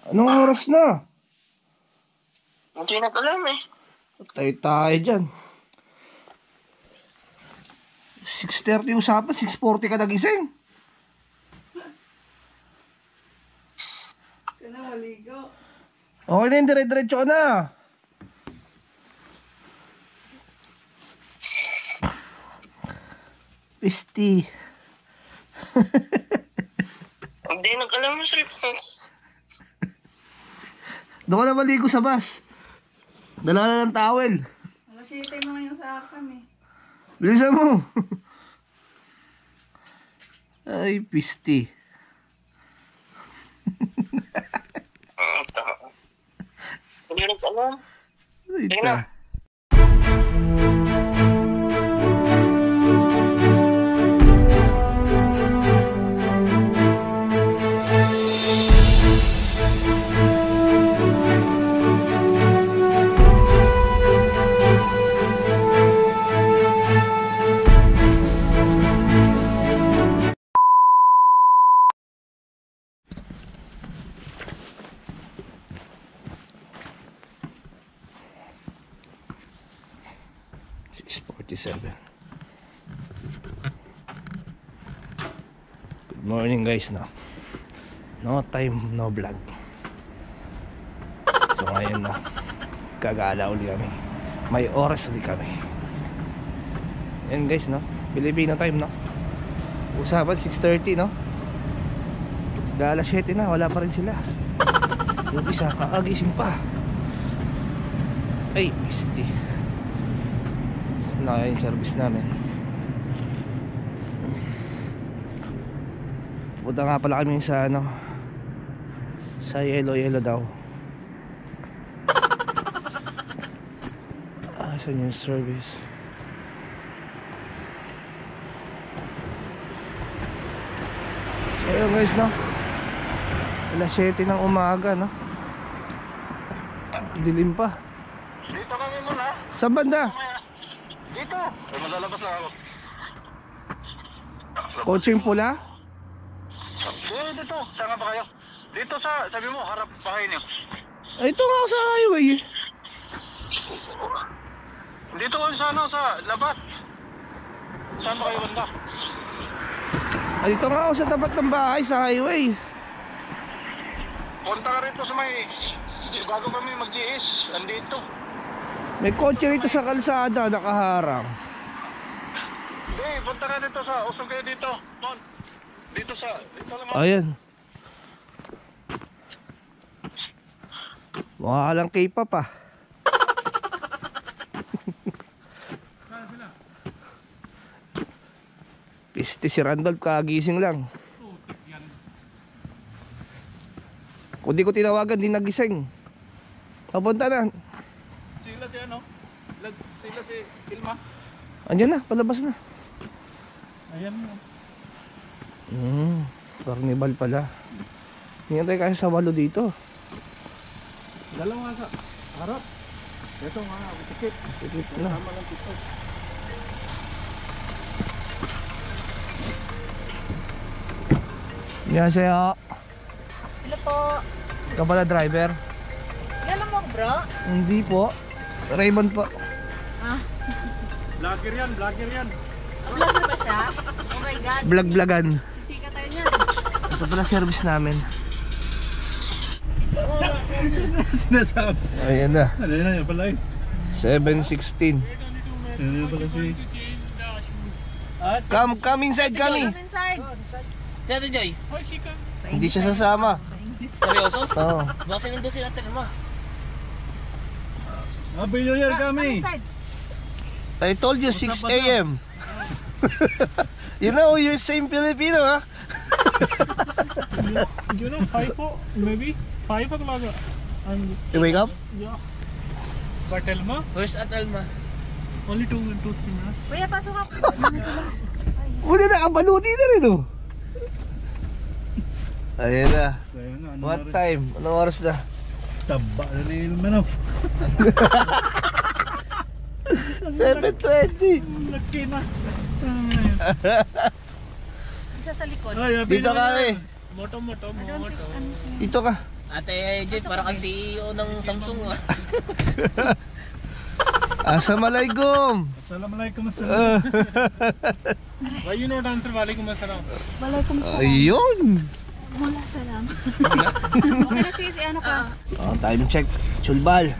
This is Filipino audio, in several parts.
Anong oras na? Hindi nag-alam eh. Tayo dyan. 6:30 usapan, 6:40 ka nagising. Ka na maligo. Okay na yun, dire-diretso ka na. Pisti. Hindi nag-alam mo sa cellphone. Doon ka na maligo sa bus. Dala na ng towel. Masitay mo ngayon sa akin eh. Bilisan mo. Ay, pisti. Hindi nag-alam. Ito. na. Good morning guys, no time, no vlog. So ngayon gagala uli kami. May oras uli kami. Yan guys, Filipino time, usapan 6:30, alas 7 na, wala pa rin sila. Yung isa kakagising pa. Ay, pisti. Nakaya yung service namin. Punta nga pala kami sa sa yellow daw. Saan yung service? So ayun guys, alas 7 ng umaga, dilim pa. Dito kami muna. Sa banda? Dito. Ay, malalabas na ako. Coaching pula? Dito. Saan nga ba kayo? Dito sabi mo, harap bahay niyo. Ay, ito nga ako sa highway. Dito kami sa labas. Saan ba kayo banda? Ay, dito nga ako sa tapat ng bahay sa highway. Punta ka rito sa may... Bago kami mag-GS. Andito. May kotse rito sa kalsada, nakaharang. Hindi, punta ka dito sa... Usog kayo dito. Mon. Dito lang. Ayan. Mukha ka lang K-pop ah. Piste si Randolph, kagising lang. Kung di ko tinawagan, di nagising. Papunta na. Sila si Ilma. Andiyan na, palabas na. Ayan mo. Carnival pala. Hintay kasi sa walo dito. Dalawa sa harap. Ito nga, sikip. Sikip na. Tama lang dito. Annyeonghaseyo. Hello po. Ikaw pala driver? Yan mo bro? Hindi po. Raymond po. Vlogger yan. Vlogger ba siya? Oh my god. Vlog-vlogan. Sisika tayo niyan. Ito pala service namin. Sinasabi. Ayan na. Ano yan pala eh. 7:16. Ano pala si... Come inside kami. Come inside. Dito, Joy. Hindi siya sasama. Seryoso? Oo. Baka sinundo sila mo. Happy New Year kami. Come inside. I told you 6 a.m. You know, you're same Filipino, ha? You know, 5 maybe 5 o'clock. You wake up? Yeah. But Elma? Where's Atalma? Only 2-3 minutes. Kuya, pasok ako. Muna nakabaluti na rin, oh. Ayan na. What time? Anong oras na? Taba na ni Ilma. 7:20. Laki na. Isa sa likod. Dito kami. Moto. Dito ka. Ate Jen, parang kang CEO ng Samsung. Assalamualaikum. Assalamualaikum assalam. Why you not answer walaikum assalam? Waalaikumsalam. Ayun. Wala salam. Okay na sis, ano ka? Time check. Chulbal.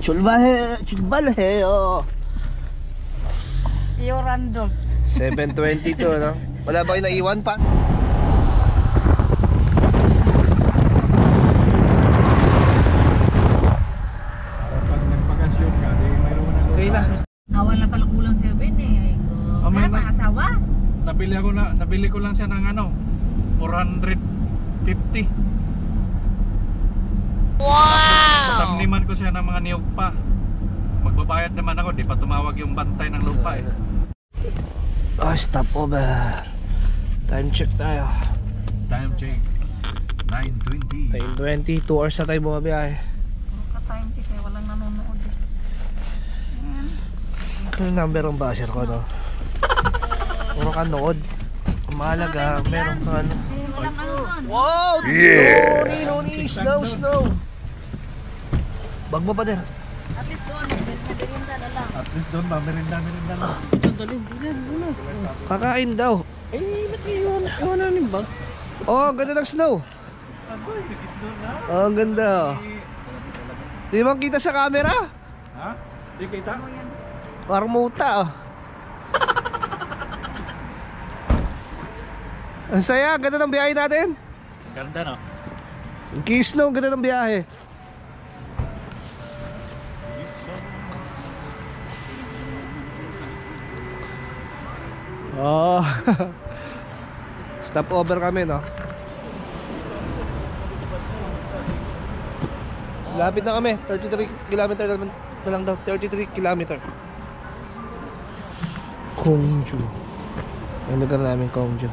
Chulbal he. Oh. Yung random. 7:22 no. Wala ba kayo naiwan pa? Pag nagpakasyon ka, di mayroon mo na lupa. Okay na. Awan na pala kulang siya, Ben eh. may Kaya mga asawa? Nabili ko lang siya ng ano, 450. Wow! Tamniman ko siya ng mga niyog pa. Magbabayad naman ako, di pa tumawag yung bantay ng lupa eh. Stop over. Time check tayo. Time check. 9:20. 9:20. 2 hours na tayo bumabiyahe. Ka-time check eh, walang nanonood eh. Ano number ang basher ko no? Puro ka nood. Ang mahalaga, meron ka ano. Walang ano nun. Wow! Yeah! Snow! Bag mo pa din. At least doon, merienda na lang. At least doon ba, merinda lang. Kakain daw. Ba't yun? Iwan na yung bag. Oh, ang ganda ng snow. Oh, ang ganda. Di mo kita sa camera? Ha? Di kita? Parang muta oh. Ang saya, ang ganda ng biyahe natin. Ganda no? Ang kisno, ang ganda ng biyahe. Oh. Stop over kami no. Lapit na kami, 33 km na lang daw, 33 km. Kongju. Ang lugar namin, Kongju.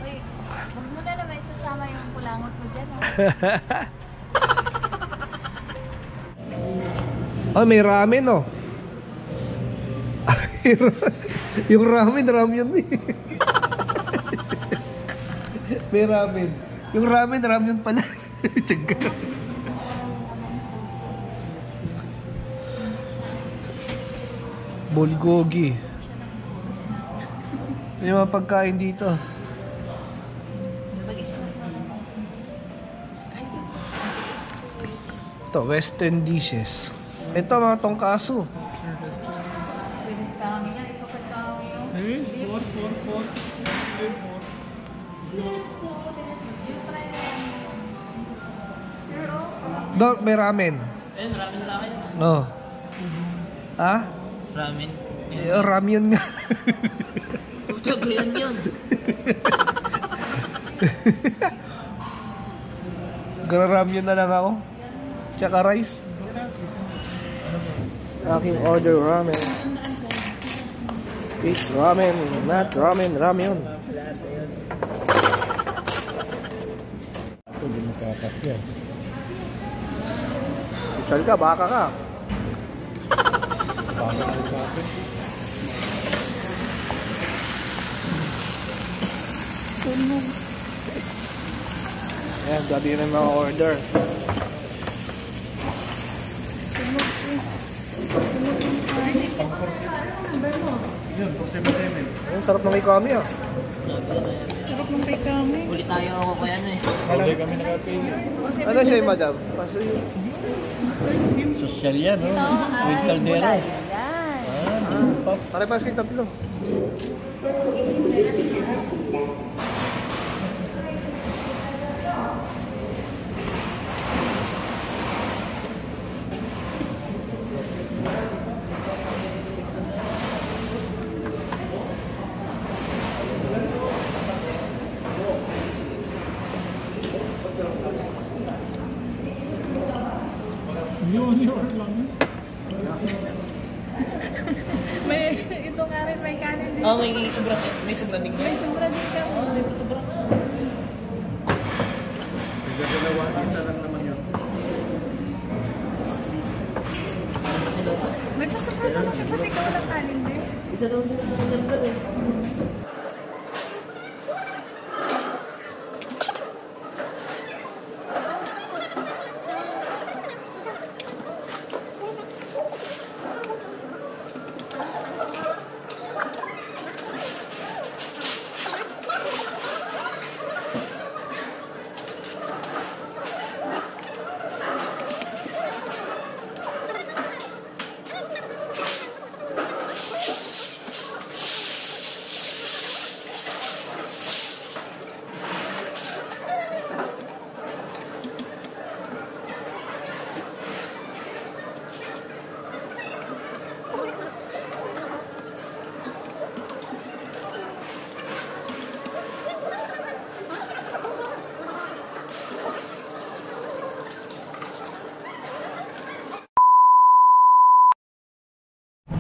Uy, huwag mo na naman isasama yung kulangot mo dyan. Oh, may ramen oh. Yung ramen eh. May ramen. Yung ramen pala. Tsaga. Bulgogi. May mga pagkain dito. Ito, western dishes. Ito mga tongkaso. Dok, may ramen. Ayun, ramen. No. Ha? Ramen. Ramyun nga. Puto, ganyan yun. Ramyun na lang ako. Tsaka rice. Aking order ramen. Fish ramen, not ramen, ramyun. Hindi makakapya. Isal ka, baka ka. Baka ka sa akin. Ayan, gabi yun ang mga order. Yun, po 7-7. Ang sarap ng ikami ah. Sarap ng kay kami. Uli tayo ako kaya ano eh. Hindi kami nakapili. Ano siya yung madam? Paso yun. Social yan, no? With Ay, caldero. gulay. Yan. Pare-pas kayo tatlo. Yun lang. May, ito nga rin, may kanin din. Oh, may sobra din. May sobra din ka. Oh, may sobra na. Dalawa, isa lang naman yun. May pasobra naman siya, pati ka walang kanin din. Isa daw din ang number eh.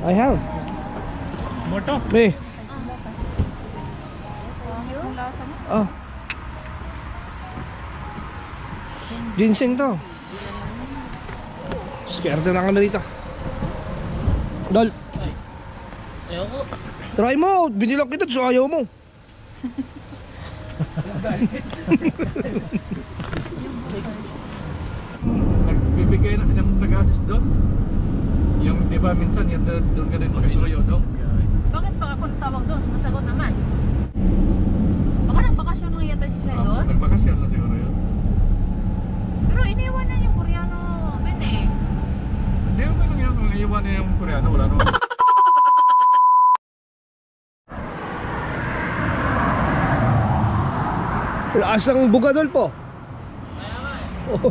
I have. Moto. May. Oh. Ginseng to. Scared na kami dito. Dol. Ayoko. Try mo. Binilang kita so ayaw mo. Nagbibigay na ng nag-assist doon. Yung di ba minsan yung doon ka din magsuyo, no? Bakit pa ako tawag doon? Sumasagot naman. Baka nagbakasyon nang yata siya doon. Nagbakasyon lang siguro yun. Pero iniwan na yung Koreano. Ben eh. Hindi ko ganun yan. Kung iwan niya yung Koreano, wala naman. Lakas ng bugadol po. Kaya nga eh. Oh.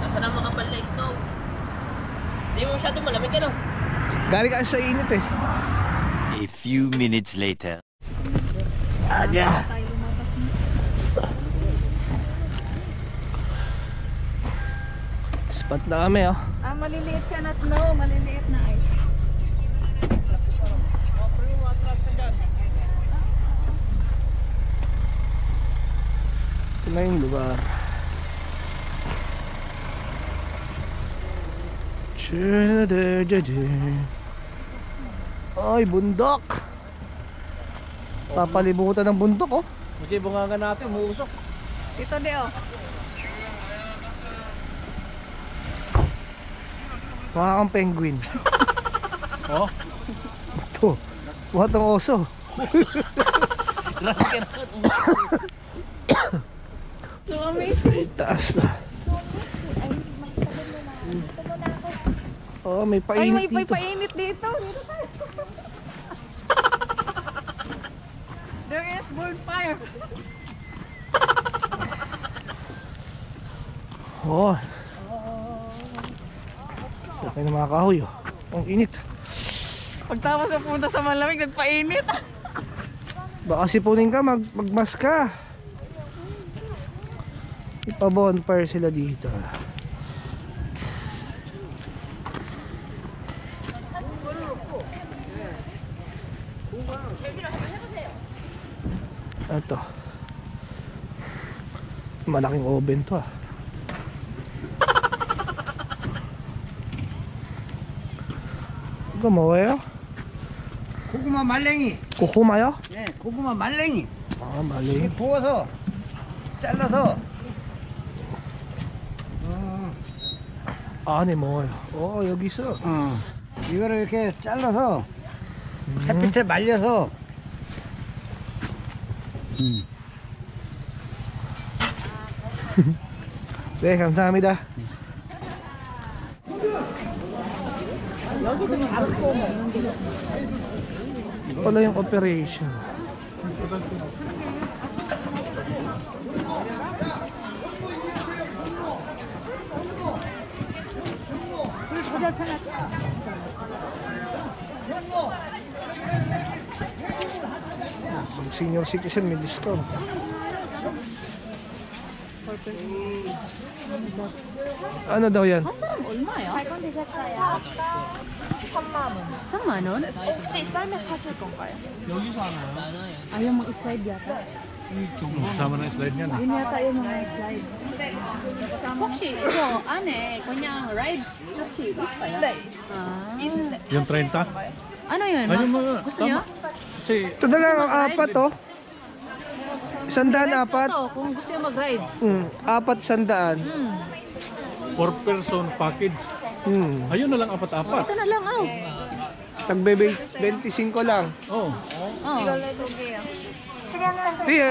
Nasa na makapal na snow. Hindi mo masyado malamig ka no? Galing ka sa init eh. A few minutes later. Aga. Tayo lumabas na. Spot na kami oh. Ah, maliliit siya na snow. Maliliit na ice. Ito na yung lugar. Ay, bundok. Papalibutan ng bundok oh. Kasi bunga natin, umuusok. Ito di oh. Mukha kang penguin. Oh? Ito. Mukha tong oso. Grabe ka naman. Ay, taas na. Oh, may Ay, painit may dito. painit dito. Dito tayo. There is bonfire. Oh. Okay na mga kahoy oh. Ang init. Pagtapos sa punta sa malamig, nagpainit. Baka sipunin ka, magmas ka. Ipa-bonfire sila dito. Ito. Malaking oven to ah. 뭐예요? 고구마 말랭이. 고구마요? 네, 고구마 말랭이. 아, 말랭이. 구워서 잘라서. 안에 먹어요. 여기 있어. 이거를 이렇게 잘라서 햇빛에 말려서. 네, 감사합니다. Wala yung operation. Senior citizen may discount. Ano daw yan? 얼마야? 3만 원? 혹시 쌀매 파실 건가요? 많아요. 아, yung mag-slide yata. Kasama na slide yan. Yun yata yung mga slide. 혹시 이거 안에 그냥 rides 같이 있어요? 네. Yung 30? Ano yun? Ayun mga, Gusto niyo? Kasi, Ito na lang ang apat oh. 100 apat. Ito, kung gusto niyo mag-rides. Apat 100. 4 person package. Ayun na lang apat-apat. Ito na lang, oh. Tagbe 25 lang. Oh. Oh.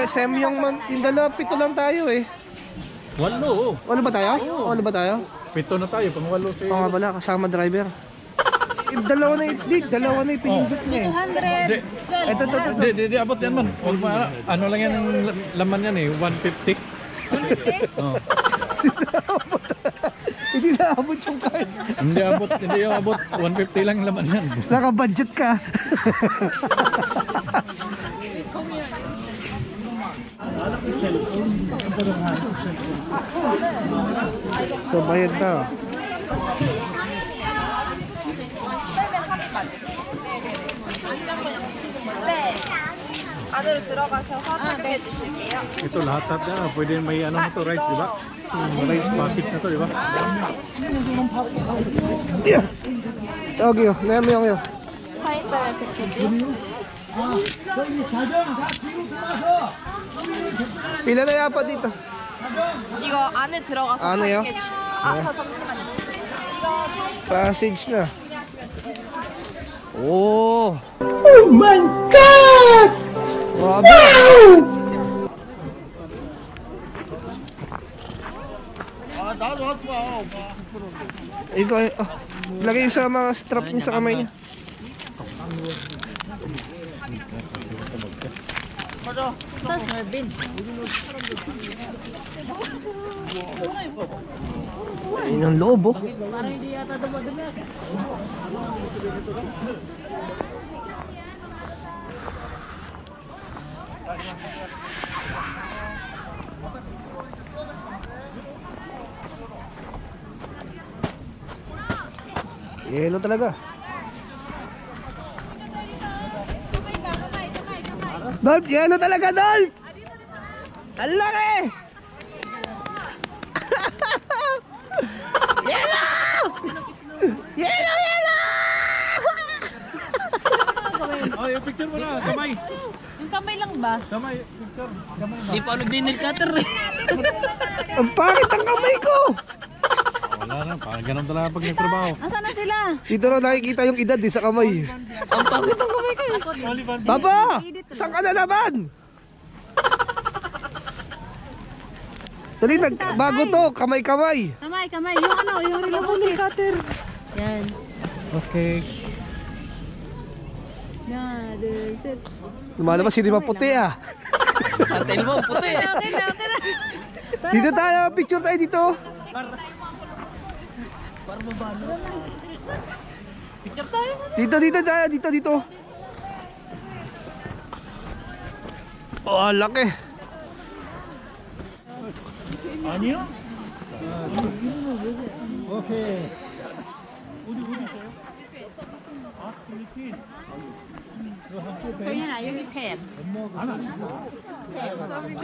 Sem yung dalawa, 7 lang tayo eh. 8. Oh. Ano ba tayo? Ano ba tayo? 7 na tayo, pang 8 si... Oo nga pala, kasama driver. Dalawa na yung pinindot niya eh. 200. Ito. Di abot yan man. Huwag ma, ano lang yan ang laman yan eh, 150. Oh. Hindi naabot yung card. Hindi abot, 150 lang yung laman yan. Naka-budget ka. So bayad na. 안으로 들어가셔서 착용해 주실게요. Ito lahat na, pwede may ano na to, rides, di ba? Rides package na to, di ba? 여기요. 네명이요. 서 있어요, 패키지. Pila na yapa dito? 이거 안에 들어가서 안에요? 착용해 주실게요. 아, 저 잠시만요. Passage na. Oh. Oh my God! Grabe. Ikaw, lagay sa mga strap niya sa kamay niya. Ayun ang loob oh. Parang hindi yata dumadumi. Yelo talaga. Dolph, yelo talaga, Dolph! Ang laki! Yelo! Yelo! Oh, yung picture mo na, kamay. Yung kamay lang ba? Kamay, picture. Kamay ba? Di pa nag-nail cutter eh. Ang pangit ang kamay ko! Wala na, parang ganun talaga pag nagtrabaho. Nasaan na sila? Dito na nakikita yung edad sa kamay. Ang pangit ang kamay ko. Papa! Saan ka na naman? Dali, bago to, kamay-kamay. Kamay. Yung ano, yung reloading cutter. Yan. Okay. Yan, that's it. Lumalabas, hindi maputi ah. Sa tail mo, puti. Okay na. Dito tayo, picture tayo dito. Picture tayo. Dito. Oh, laki. 아니요? 오케이. 저희는 여기 팬.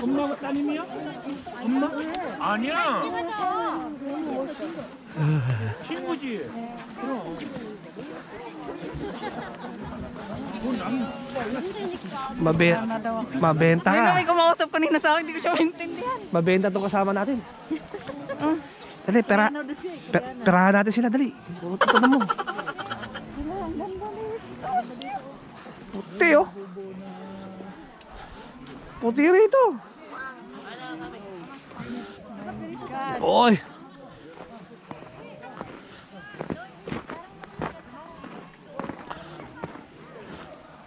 엄마가 따님이야? 엄마? 아니야. 친구지. Mabenta ka. May kumausap kanina sa akin, hindi ko siya maintindihan. Mabenta tong kasama natin. Dali, perahan natin sila, dali. Ito mo. Puti oh. Puti rito. Oy.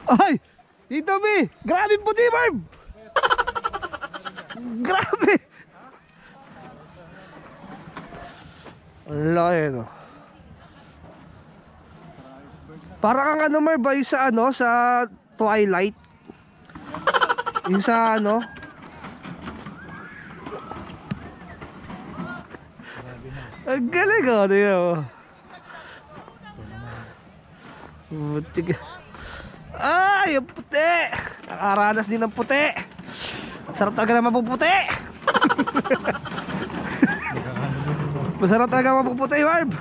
Ay! Dito, B! Grabe puti, Barb! Grabe! Ang laki, no? Parang ang ano, Marb, yung sa ano, sa Twilight. Yung sa ano. Ang galing, oh, tingnan mo. Buti ka. Ay, yung puti! Nakaranas din ng puti. Sarap talaga na mapuputi. Masarap talaga mapuputi, Marv.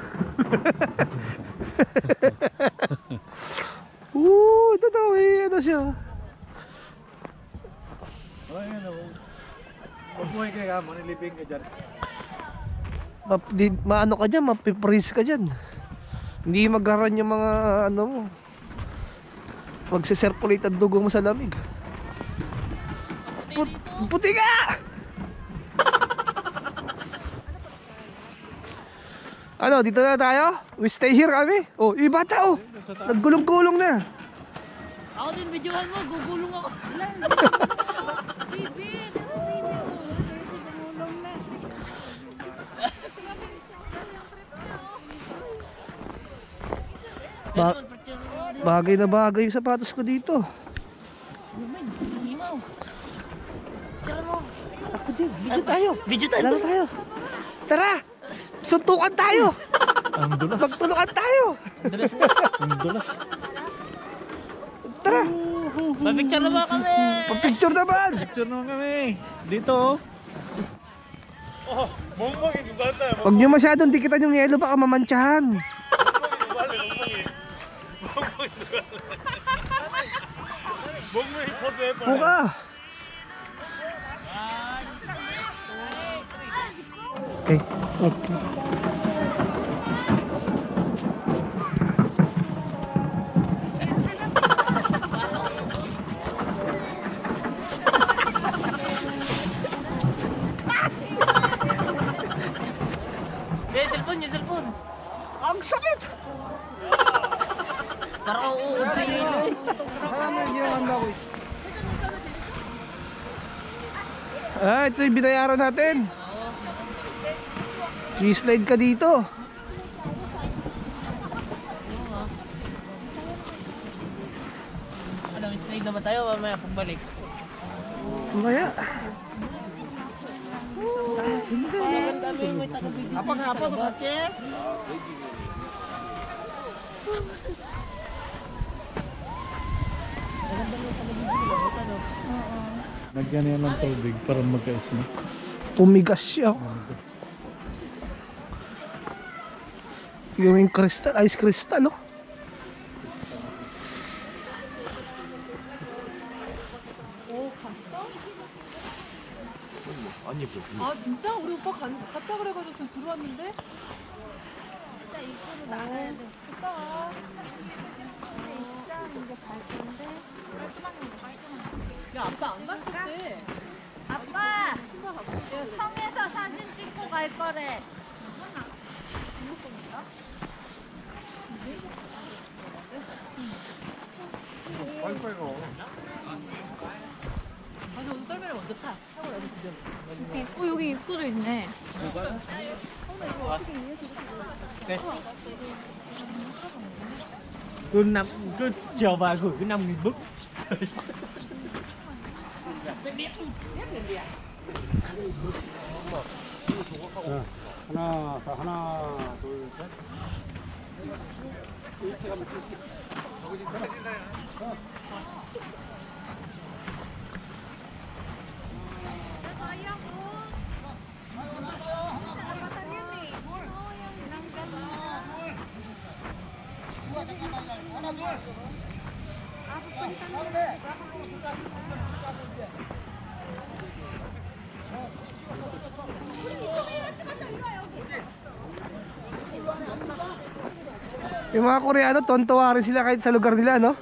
Ito daw eh, ano siya. Pagbuhay ka, manilibing ka dyan. Maano ka dyan, mapipris ka dyan. Hindi magharan yung mga ano mo. Magsiserculate ang dugo mo sa lamig. Puti ka! Ano, dito na tayo? We stay here kami? Oh, iba tao. Naggulong-gulong na. Ako din, videohan mo. Gugulong ako. Bagay na bagay yung sapatos ko dito. Ako din, video tayo. Video tayo. Laro tayo. Tara! Suntukan tayo! Ang dulas. Magtulungan tayo! Ang dulas. Tara! Papicture na ba kami? Pag-picture naman! Picture naman kami. Dito. Oh, mongmong yung bata. Huwag nyo masyadong dikitan yung yelo, baka mamantsahan. Buka! Okay. Yung cellphone. Ang sakit! Parang uukod sa hilo. Ito yung binayaran natin. I-slide ka dito. Ano, slide naman tayo mamaya pagbalik. Mamaya. Apa ngapa tuh kecil? Nagyan yan ng tubig para magkais mo. Tumigas siya. Yung crystal, ice crystal, oh. 아 진짜? 우리 오빠 갔다 그래가지고 지금 들어왔는데? 진짜 입구로 나가야 돼. 갔다 입장 이제 갈 건데 야 아빠 안 갔을 때 아빠! 이거 성에서 사진 찍고 갈 거래. 가서 오늘 썰매를 먼저 타. 타고 여기 구경. 여기 입구도 있네. cứ chờ và gửi cái 5.000 bức. 하나, 둘, 셋. 이렇게 가면 Yung mga Koreano, tontuwa rin sila kahit sa lugar nila, no?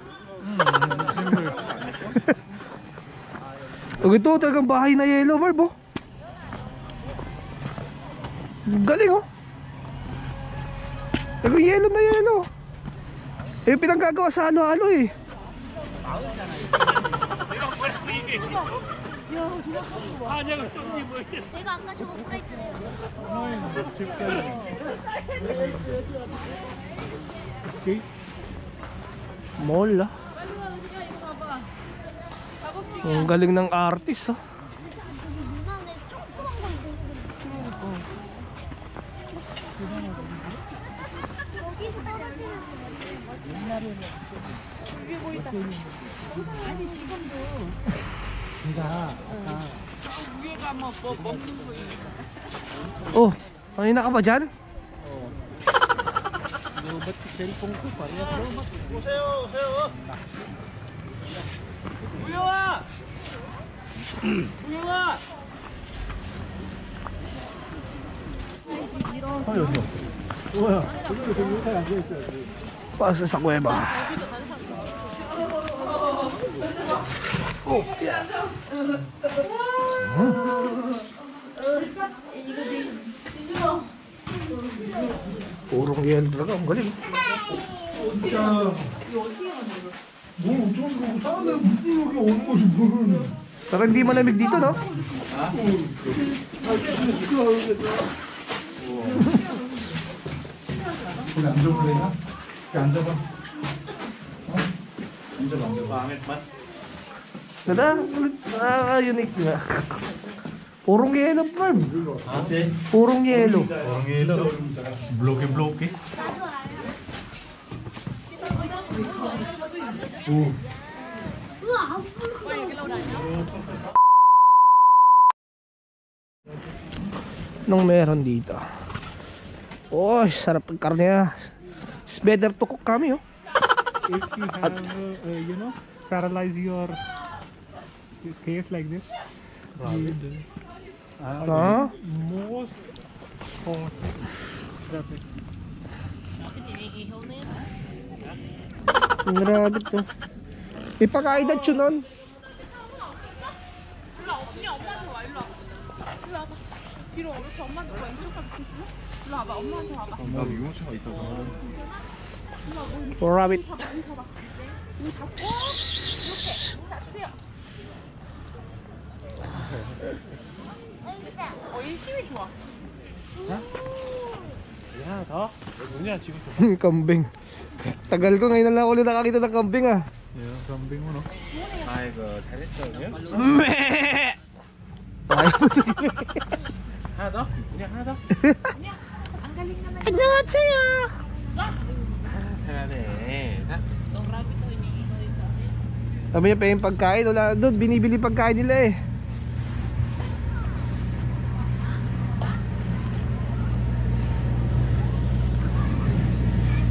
Ito talagang bahay na yellow, Marv, oh. Galing, oh. Talagang yellow na yellow. Eh, pinanggagawa sa halo-halo, eh. 내가 아까 저거 프라이트래요. Mall, ah. Ang galing ng artist, oh. 누나네 조그만 건데. 여기서 떨어지는 거. 아니 지금도 Oh, kanina ka ba dyan? Ba't cellphone ko parehas lobat? Pasa sa kuweba. Oh, yeah. Purong yelo talaga, ang galing. Pero hindi malamig dito, no? Unique nga. Purong yelo, farm. Purong yelo. Bloke-bloke. Nung meron dito. Oh, sarap ng karne ah. It's better to cook kami oh. If you have, you know, paralyze your face like this, you Ha? most hot rapid. Grabe to. Ipakain na nun. 언니 엄마한테 와 일로 와. 일로 와봐. 뒤로 이렇게 엄마한테 와 왼쪽까지 뒤로. 일로 와봐 엄마한테 와봐. 나도 유모차가 있어서. Rabbit. 잡아 이 잡아. 이 잡고 이렇게 놔주세요. 이 힘이 좋아. 하나 더? 뭐냐 지금 Kambing. Tagal ko ngayon lang ulit nakakita ng kambing ah. kambing mo no? 아이고 잘했어요. 하나 더? 그냥 하나 더? 안녕하세요. 잘하네. Sabi niya pa yung pagkain. Wala doon. Binibili pagkain nila eh.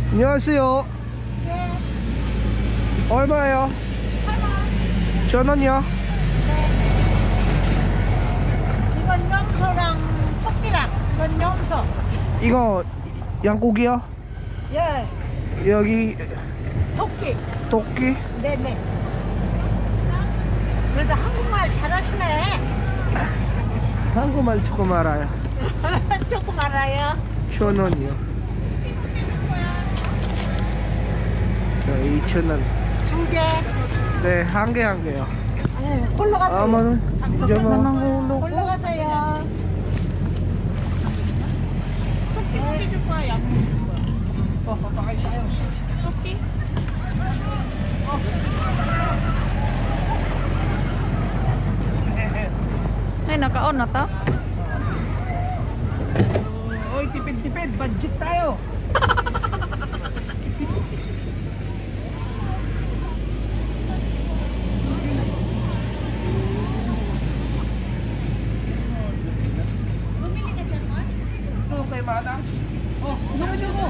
안녕하세요. 얼마예요? 1,000원이요. 이건 염소랑 토끼랑 이건 염소. 이거 양고기요? 예, 여기 토끼. 토끼? 네네. 그래도 한국말 잘하시네. 한국말 조금 알아요. 조금 알아요. 1,000원이요. 저 2,000원. 두 개. 네, 한 개요. 올라가세요. 아마는 이제 뭐 올라가세요. 토끼 줄 거야 양 토끼? Ay, naka-on na to? Oy, tipid-tipid, budget tayo. Okay, madam. Oh, jogo.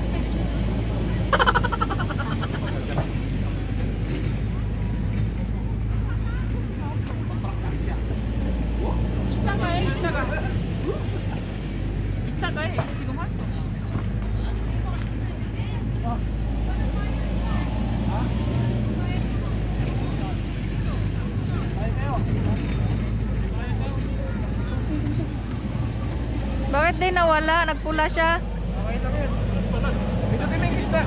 이따가 해 지금 할 수 없어 Bakit di nawala? Nagpula siya? Ito din may gitna.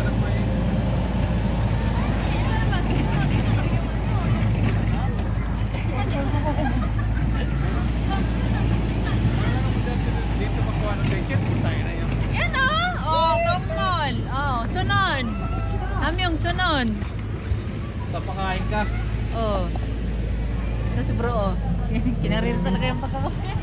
Yan oh! Kamon! Oh, tunon! Amyong tunon! Papakain ka. Oh. Ito si bro oh. Kinarir talaga yung pagkakain.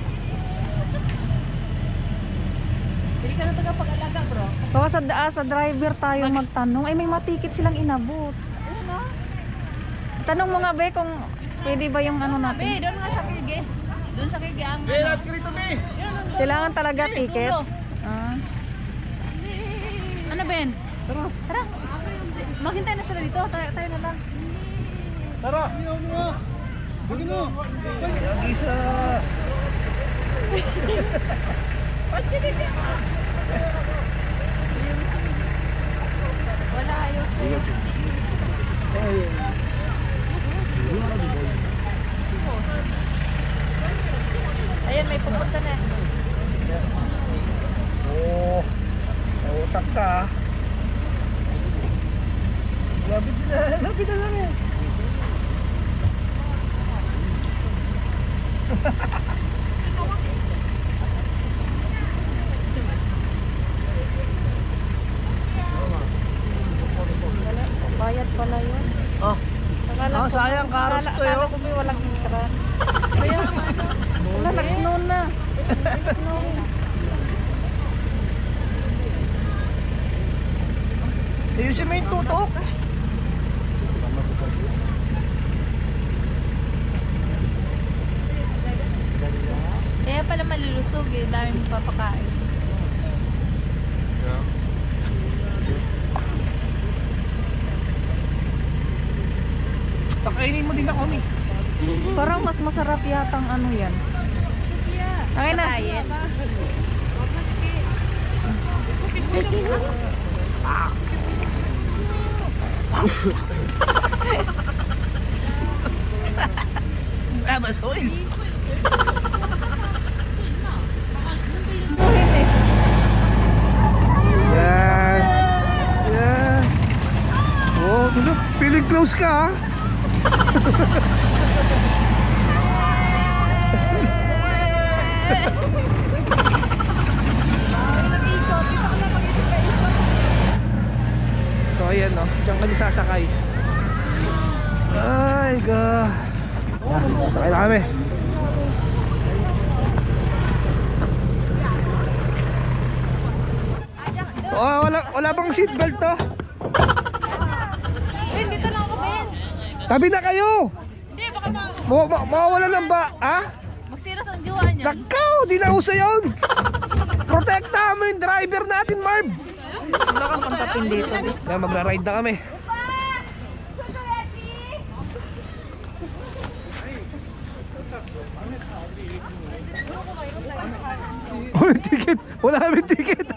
Pili ka na tagapag-alaga bro. Baka sa driver tayo magtanong. Ay, may matikit silang inabot. Tanong mo nga be kung pwede ba yung ano natin. Be, doon nga sa Kilge. Doon sa Kilge ang Kailangan talaga ticket. Ah. Ano, Ben? Tara. Maghintay na sila dito. Tayo na lang. Isa. Wala, ayos. Ayan, may pupunta na. Oh, utak ka. Lapit na namin. Bayad pala yun. Oh. Sayang karos to yun. Akala ko may walang entrance. Kaya wala, nag-snow na. Snow. Ayusin mo yung tutok. Kaya pala malulusog eh. Dami mong papakain. Pakainin mo din ako, Mi. Parang mas masarap yatang ano yan. Okay na. Masoil. Yan. Yan. Oh, feeling close ka, ha? So ayan, no, diyan kami sasakay. Ay god. Sakay na kami. Oh, wala bang seatbelt to? Ben, dito lang ako, Ben. Tabi na kayo. Hindi, baka Mawawala ng ba, ha? magsiras ang jowa niya. Nakaw, di na uso yun. Protektahan mo yung driver natin, Marv. Wala kang pantapin dito. Kaya magra-ride na kami. Oh, ticket. Wala kami ticket.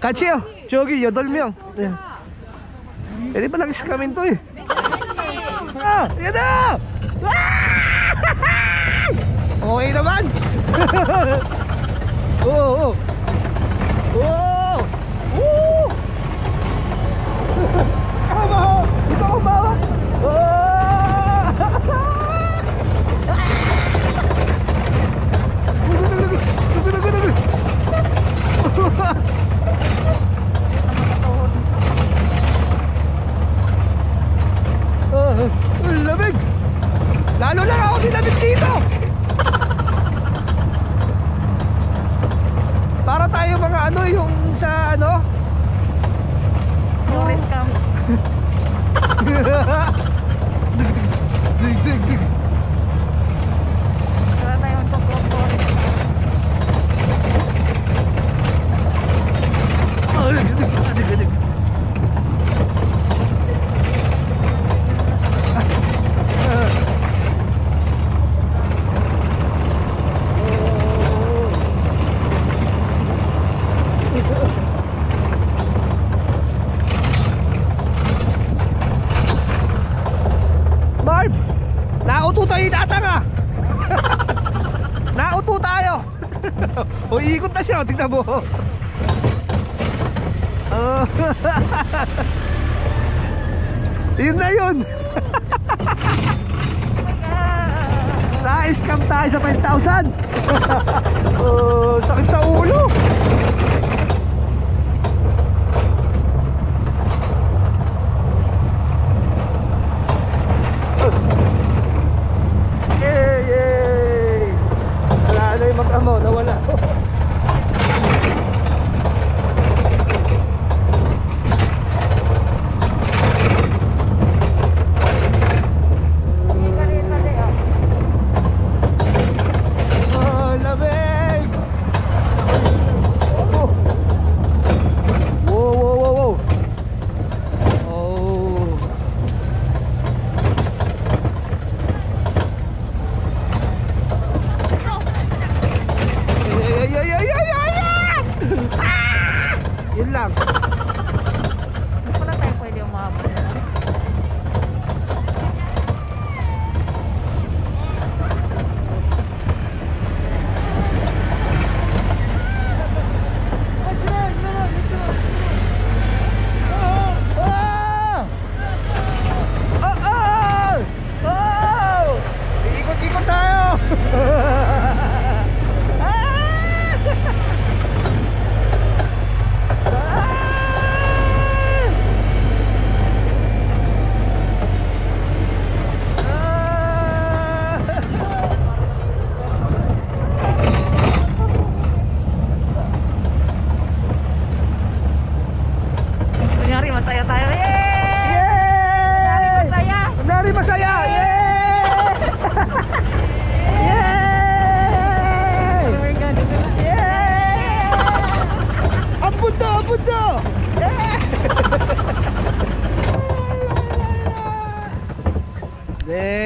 Kachio, Chogi, yodol mo yun. Pwede pa nag-scamin to eh. Ah, yan na! Okay naman. Oo. Oo. Oo. Tama ho. Gusto ko ba? Lamig. Lalo lang ako dinamit dito. Para tayo mga ano, yung sa ano, Forest camp. Para tayo magpo-forest. Marv, nauto tayo itatang ah. Nauto tayo. O iikot na siya, tignan mo. Yun na yun. Na-scam tayo sa 5,000. Sakit sa ulo. Yay! Wala na yung mag-amo, nawala.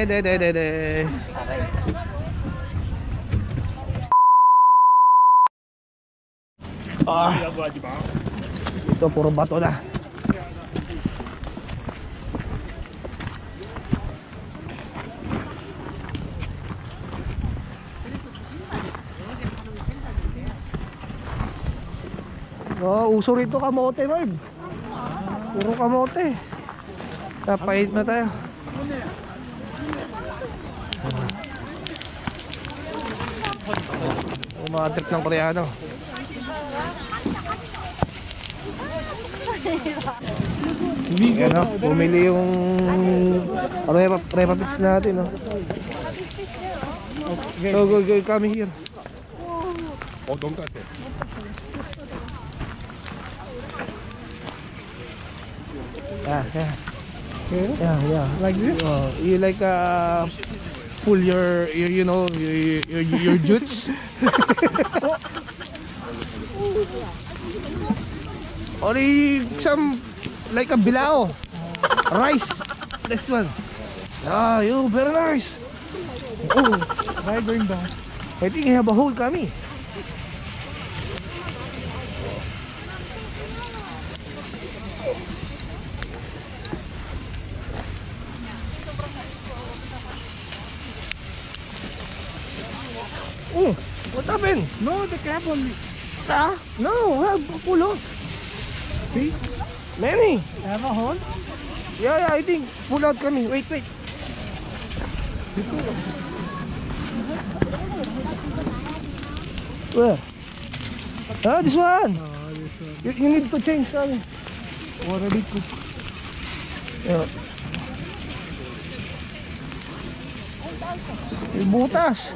de. Ito puro bato na. Oh, uso rito kamote, Marv. Puro kamote. Napahit na tayo. Mga trip ng Koreano. Yan o, bumili yung Repapix natin o. Go, come here. Yeah. Like this? You like pull your you know your jutes. Or some like a bilao rice. This one. You very nice. Oh, Why going down? I think I have a hole coming. Oh, what happened? No, the crab only. No, have pull off. See? Many. Have a hole? Yeah, I think pull out coming. Wait. Where? This one. You need to change kami. Already cooked. Yeah. May butas.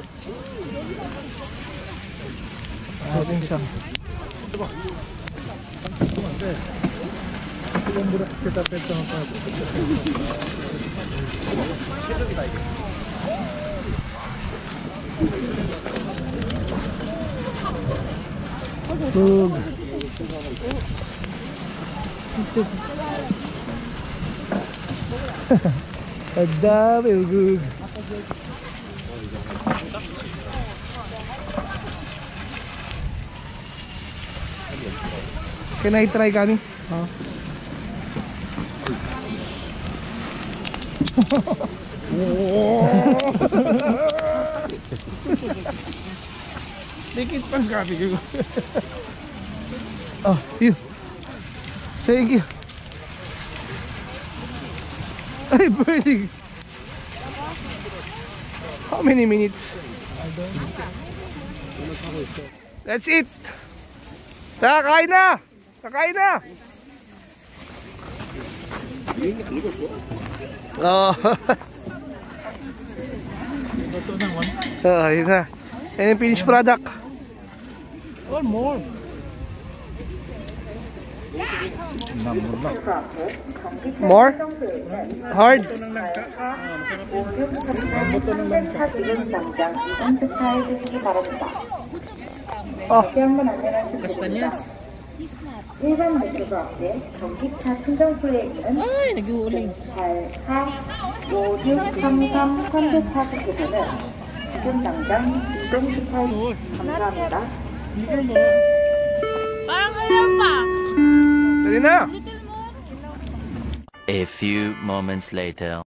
I think so. Tug. Ang dami, ugug. Can I try kami? Dikit pang kape ko. Oh, you. Thank you. Ay, burning. How many minutes? That's it. Kakain na. Oh. Yun na. And yung finished product. Or more. More? Hard? Oh. Kastanyas. 일반 메트로 앞에 전기차 충전 후에는 Ay, nag-uuling. 8, 4, 5, 6, 3, 3 현대차주께서는 지금 당장 이동시켜 감사합니다. Parang ngayon pa. Pwede na. A few moments later.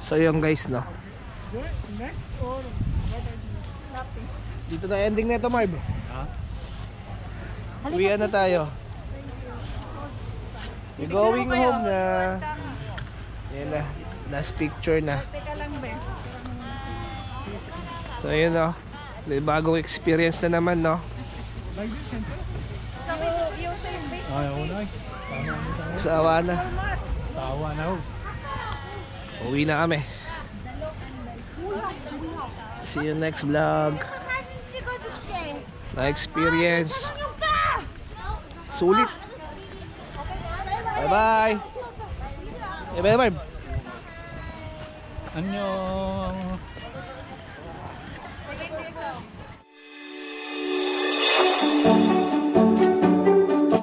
So yun guys, no. Next or Dito na ending na ito, Marv. Ha? Uwian na tayo. We're going home na. Yan na. Last picture na. Teka lang, be. So yun, no. May bagong experience na naman, no. like this center? You save this. Ayaw na eh. Tama mo tayo. Sawa na. Tawa na ho. Uwi na kami. See you next vlog. 사진 찍어줄게. Na experience. Sulit. Bye-bye. Bye-bye, Marv. 안녕.